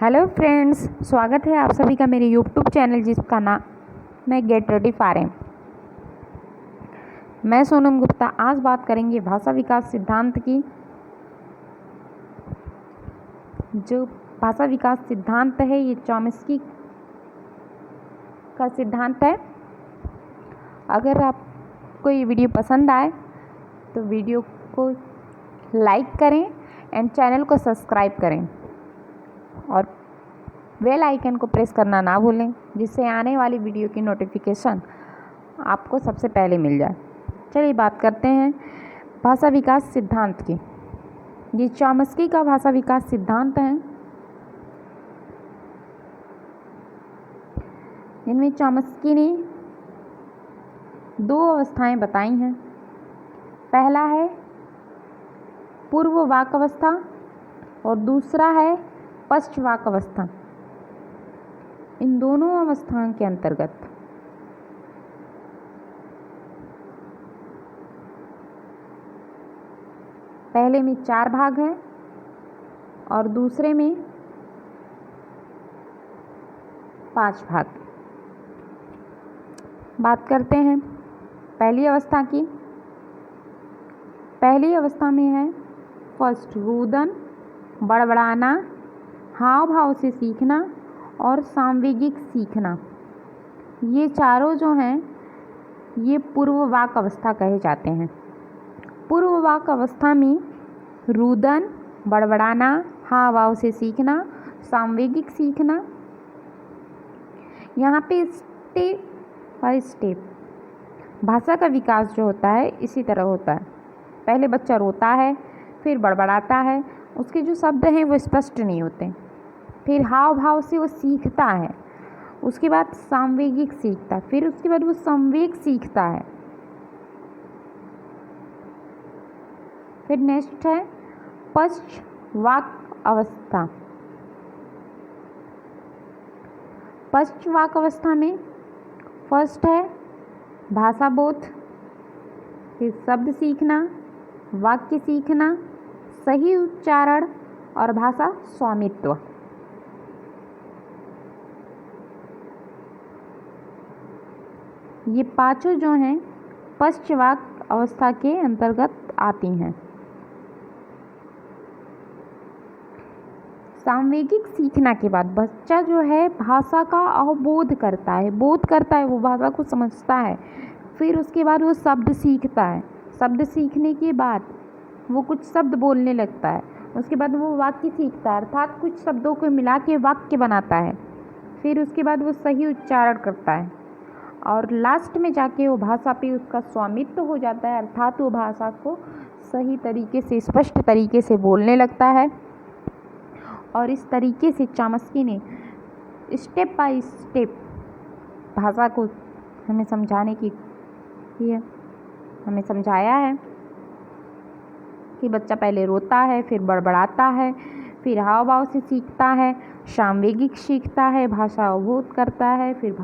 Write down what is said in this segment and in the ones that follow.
Hello friends, स्वागत है आप सभी का मेरे यूट्यूब चैनल जिसका नाम है गेट रेडी फॉर। मैं सोनम गुप्ता। आज बात करेंगे भाषा विकास सिद्धांत की। जो भाषा विकास सिद्धांत है ये चॉम्स्की का सिद्धांत है। अगर आपको ये वीडियो पसंद आए तो वीडियो को लाइक करें एंड चैनल को सब्सक्राइब करें और बेल आइकन को प्रेस करना ना भूलें, जिससे आने वाली वीडियो की नोटिफिकेशन आपको सबसे पहले मिल जाए। चलिए बात करते हैं भाषा विकास सिद्धांत की। ये चॉम्स्की का भाषा विकास सिद्धांत है। इनमें चॉम्स्की ने दो अवस्थाएं बताई हैं। पहला है पूर्व वाक अवस्था और दूसरा है पश्च वाक अवस्था। इन दोनों अवस्थाओं के अंतर्गत पहले में 4 भाग हैं और दूसरे में 5 भाग। बात करते हैं पहली अवस्था की। पहली अवस्था में है फर्स्ट रुदन, बड़बड़ाना, हाव भाव से सीखना और सांवेगिक सीखना। ये चारों जो हैं ये पूर्व वाक अवस्था कहे जाते हैं। पूर्व वाक अवस्था में रुदन, बड़बड़ाना, हाव भाव से सीखना, सांवेगिक सीखना। यहाँ पे स्टेप बाय स्टेप भाषा का विकास जो होता है इसी तरह होता है। पहले बच्चा रोता है, फिर बड़बड़ाता है, उसके जो शब्द हैं वो स्पष्ट नहीं होते। फिर हाव भाव से वो सीखता है, उसके बाद सांवेगिक सीखता है, फिर उसके बाद वो संवेग सीखता है। फिर नेक्स्ट है पश्च वाक अवस्था। पश्च वाक अवस्था में फर्स्ट है भाषा बोध, फिर शब्द सीखना, वाक्य सीखना, सही उच्चारण और भाषा स्वामित्व। ये पांचों जो हैं पश्च वाक अवस्था के अंतर्गत आती हैं। सांवेगिक सीखना के बाद बच्चा जो है भाषा का अवबोध करता है, बोध करता है, वो भाषा को समझता है। फिर उसके बाद वो शब्द सीखता है। शब्द सीखने के बाद वो कुछ शब्द बोलने लगता है। उसके बाद वो वाक्य सीखता है, अर्थात कुछ शब्दों को मिला के वाक्य बनाता है। फिर उसके बाद वो सही उच्चारण करता है और लास्ट में जाके वो भाषा पे उसका स्वामित्व हो जाता है, अर्थात वो भाषा को सही तरीके से, स्पष्ट तरीके से बोलने लगता है। और इस तरीके से चॉम्स्की ने स्टेप बाय स्टेप भाषा को हमें समझाने की हमें समझाया है कि बच्चा पहले रोता है, फिर बड़बड़ाता है, फिर हाव भाव से सीखता है, सांवेगिक सीखता है, भाषा अवबोध करता है, फिर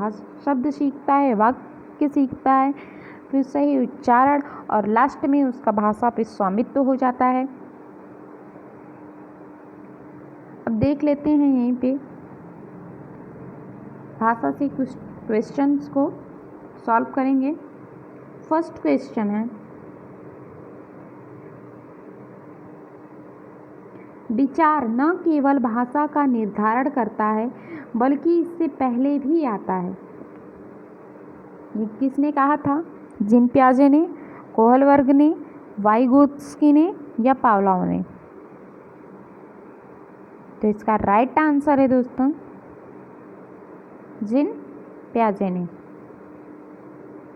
शब्द सीखता है, वाक्य सीखता है, फिर सही उच्चारण और लास्ट में उसका भाषा पे स्वामित्व हो जाता है। अब देख लेते हैं यहीं पे भाषा से कुछ क्वेश्चंस को सॉल्व करेंगे। फर्स्ट क्वेश्चन है, विचार न केवल भाषा का निर्धारण करता है बल्कि इससे पहले भी आता है। ये किसने कहा था? जीन पियाजे ने, कोहलबर्ग ने, वाइगोत्स्की ने या पावलोव ने? तो इसका राइट आंसर है दोस्तों जीन पियाजे ने।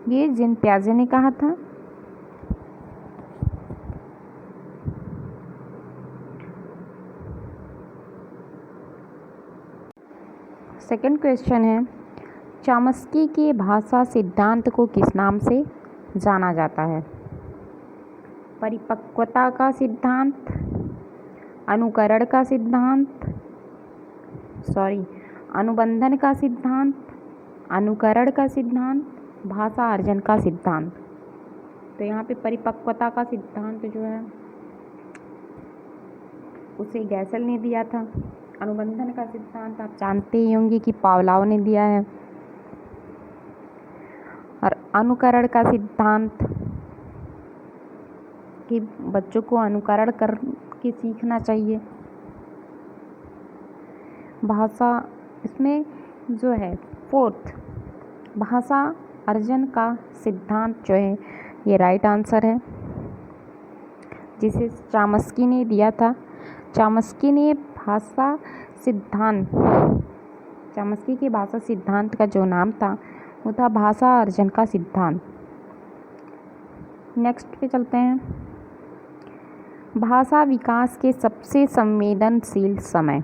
ये जीन पियाजे ने कहा था। सेकंड क्वेश्चन है, चॉम्स्की के भाषा सिद्धांत को किस नाम से जाना जाता है? परिपक्वता का सिद्धांत, अनुकरण का सिद्धांत, अनुबंधन का सिद्धांत, अनुकरण का सिद्धांत, भाषा अर्जन का सिद्धांत। तो यहाँ पे परिपक्वता का सिद्धांत जो है उसे गैसल ने दिया था। अनुबंधन का सिद्धांत आप जानते ही होंगे कि पावलोव ने दिया है। और अनुकरण का सिद्धांत कि बच्चों को अनुकरण करके सीखना चाहिए। भाषा, इसमें जो है फोर्थ, भाषा अर्जन का सिद्धांत जो है ये राइट आंसर है, जिसे चामस्की ने दिया था। चामस्की ने भाषा सिद्धांत, चामस्की के भाषा सिद्धांत का जो नाम था वो था भाषा अर्जन का सिद्धांत। नेक्स्ट पे चलते हैं। भाषा विकास के सबसे संवेदनशील समय।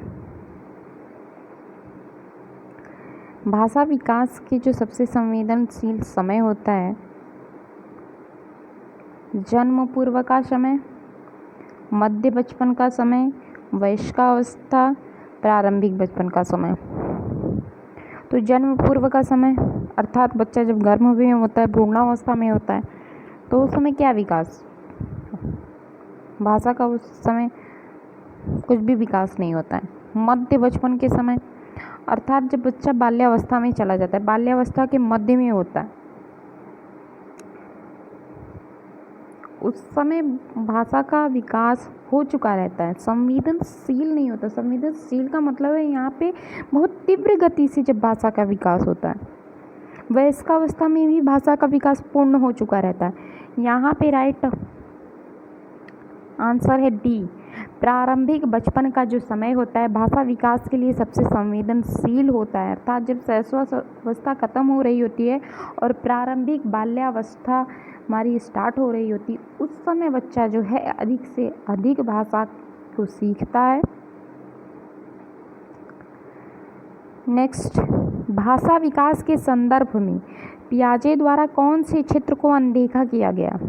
भाषा विकास के जो सबसे संवेदनशील समय होता है, जन्म पूर्व का समय, मध्य बचपन का समय, वयस्कावस्था, प्रारंभिक बचपन का समय। तो जन्म पूर्व का समय अर्थात बच्चा जब गर्भ में होता है, भ्रूणावस्था में होता है, तो उस समय क्या विकास, भाषा का उस समय कुछ भी विकास नहीं होता है। मध्य बचपन के समय अर्थात जब बच्चा बाल्यावस्था में चला जाता है, बाल्यावस्था के मध्य में होता है, उस समय भाषा का विकास हो चुका रहता है, संवेदनशील नहीं होता। संवेदनशील का मतलब है यहाँ पे बहुत तीव्र गति से जब भाषा का विकास होता है। वयस्कावस्था में भी भाषा का विकास पूर्ण हो चुका रहता है। यहाँ पे राइट आंसर है डी, प्रारंभिक बचपन का जो समय होता है भाषा विकास के लिए सबसे संवेदनशील होता है, अर्थात जब शैशवावस्था खत्म हो रही होती है और प्रारंभिक बाल्यावस्था हमारी स्टार्ट हो रही होती, उस समय बच्चा जो है अधिक से अधिक भाषा को सीखता है। नेक्स्ट, भाषा विकास के संदर्भ में पियाजे द्वारा कौन से क्षेत्र को अनदेखा किया गया।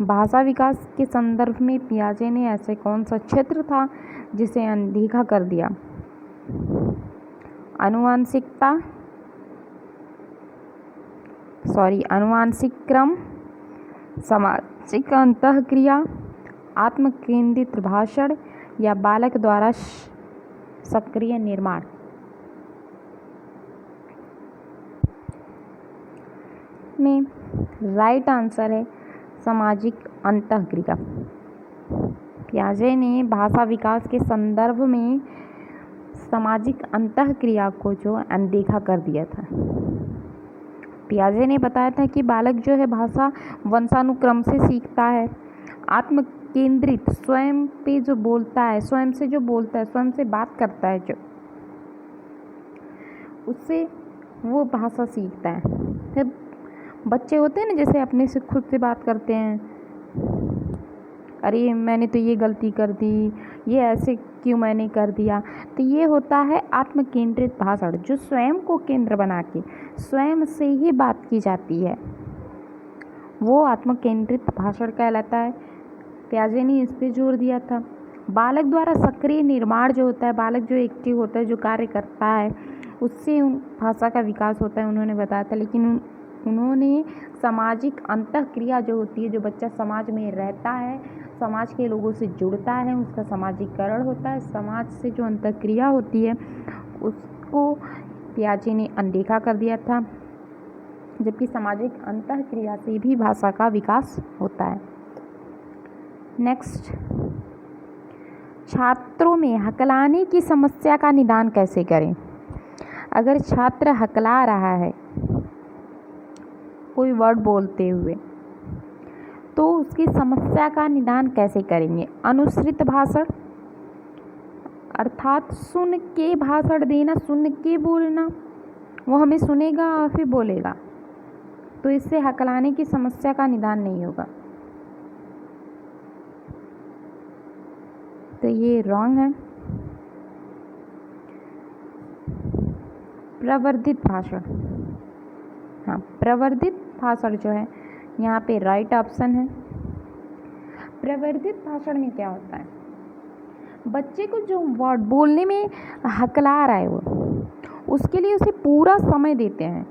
भाषा विकास के संदर्भ में पियाजे ने ऐसे कौन सा क्षेत्र था जिसे अनदेखा कर दिया। अनुवांशिक क्रम, सामाजिक अंतःक्रिया, आत्म केंद्रित भाषण या बालक द्वारा सक्रिय निर्माण। में राइट आंसर है सामाजिक अंतःक्रिया। पियाजे ने भाषा विकास के संदर्भ में सामाजिक अंतःक्रिया को जो अनदेखा कर दिया था। पियाजे ने बताया था कि बालक जो है भाषा वंशानुक्रम से सीखता है, आत्म केंद्रित, स्वयं पे जो बोलता है, स्वयं से जो बोलता है, स्वयं से बात करता है, जो उससे वो भाषा सीखता है। फिर बच्चे होते हैं ना, जैसे अपने से खुद से बात करते हैं, अरे मैंने तो ये गलती कर दी, ये ऐसे क्यों मैंने कर दिया। तो ये होता है आत्म केंद्रित भाषण, जो स्वयं को केंद्र बना के स्वयं से ही बात की जाती है, वो आत्म केंद्रित भाषण कहलाता है। पियाजे ने इस पे जोर दिया था। बालक द्वारा सक्रिय निर्माण जो होता है, बालक जो एक्टिव होता है, जो कार्य करता है, उससे भाषा का विकास होता है, उन्होंने बताया था। लेकिन उन्होंने सामाजिक अंतःक्रिया जो होती है, जो बच्चा समाज में रहता है, समाज के लोगों से जुड़ता है, उसका सामाजिकरण होता है, समाज से जो अंतःक्रिया होती है उसको पियाजे ने अनदेखा कर दिया था, जबकि सामाजिक अंतःक्रिया से भी भाषा का विकास होता है। नेक्स्ट, छात्रों में हकलाने की समस्या का निदान कैसे करें। अगर छात्र हकला रहा है कोई वर्ड बोलते हुए, तो उसकी समस्या का निदान कैसे करेंगे। अनुश्रित भाषण, अर्थात सुन के भाषण देना, सुन के बोलना, वो हमें सुनेगा और फिर बोलेगा, तो इससे हकलाने की समस्या का निदान नहीं होगा। तो ये रॉन्ग है। प्रवर्धित भाषण, हाँ, प्रवर्धित भाषण जो है यहाँ पे राइट ऑप्शन है। प्रवर्धित भाषण में क्या होता है, बच्चे को जो वर्ड बोलने में हकला रहा है वो, उसके लिए उसे पूरा समय देते हैं।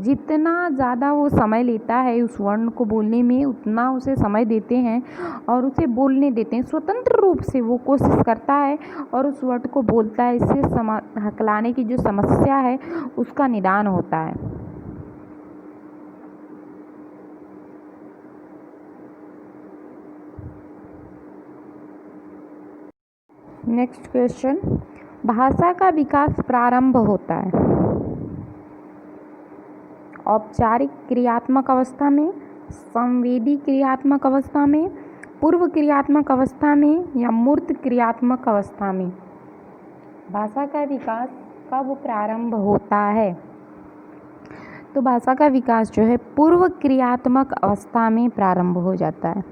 जितना ज़्यादा वो समय लेता है उस वर्ण को बोलने में, उतना उसे समय देते हैं और उसे बोलने देते हैं। स्वतंत्र रूप से वो कोशिश करता है और उस वर्ण को बोलता है। इससे हकलाने की जो समस्या है उसका निदान होता है। नेक्स्ट क्वेश्चन, भाषा का विकास प्रारंभ होता है औपचारिक क्रियात्मक अवस्था में, संवेदी क्रियात्मक अवस्था में, पूर्व क्रियात्मक अवस्था में या मूर्त क्रियात्मक अवस्था में। भाषा का विकास कब प्रारंभ होता है? तो भाषा का विकास जो है पूर्व क्रियात्मक अवस्था में प्रारंभ हो जाता है।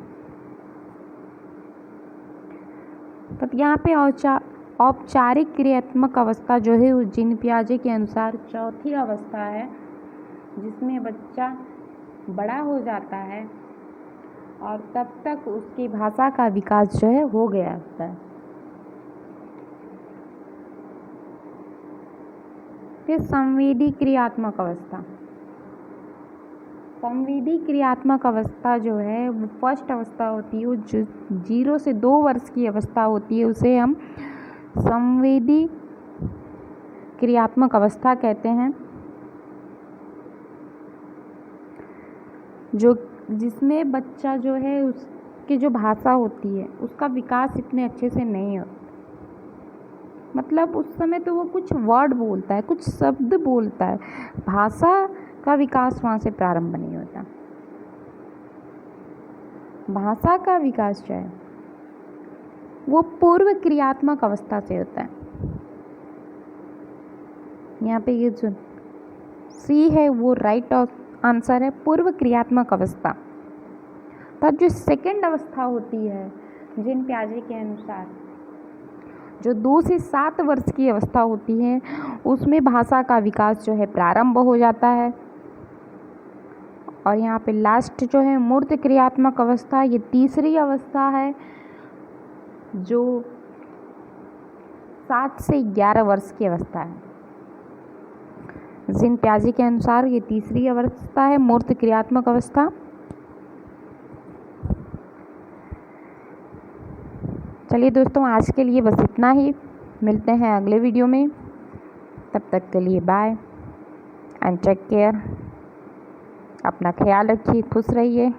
तो यहाँ पे औपचारिक क्रियात्मक अवस्था जो है वो जीन पियाजे के अनुसार चौथी अवस्था है, जिसमें बच्चा बड़ा हो जाता है और तब तक उसकी भाषा का विकास जो है हो गया होता है। फिर संवेदी क्रियात्मक अवस्था। संवेदी क्रियात्मक अवस्था जो है वो फर्स्ट अवस्था होती है, वो जो 0 से 2 वर्ष की अवस्था होती है, उसे हम संवेदी क्रियात्मक अवस्था कहते हैं, जो जिसमें बच्चा जो है उसकी जो भाषा होती है उसका विकास इतने अच्छे से नहीं होता। मतलब उस समय तो वो कुछ वर्ड बोलता है, कुछ शब्द बोलता है, भाषा का विकास वहाँ से प्रारंभ नहीं होता। भाषा का विकास जो है वो पूर्व क्रियात्मक अवस्था से होता है। यहाँ पे ये जो सी है वो राइट आंसर है, पूर्व क्रियात्मक अवस्था। तब जो सेकंड अवस्था होती है जीन पियाजे के अनुसार, जो 2 से 7 वर्ष की अवस्था होती है, उसमें भाषा का विकास जो है प्रारंभ हो जाता है। और यहाँ पे लास्ट जो है मूर्त क्रियात्मक अवस्था, ये तीसरी अवस्था है जो 7 से 11 वर्ष की अवस्था है। जीन पियाजे के अनुसार ये तीसरी अवस्था है, मूर्त क्रियात्मक अवस्था। चलिए दोस्तों, आज के लिए बस इतना ही। मिलते हैं अगले वीडियो में, तब तक के लिए बाय एंड टेक केयर। अपना ख्याल रखिए, खुश रहिए।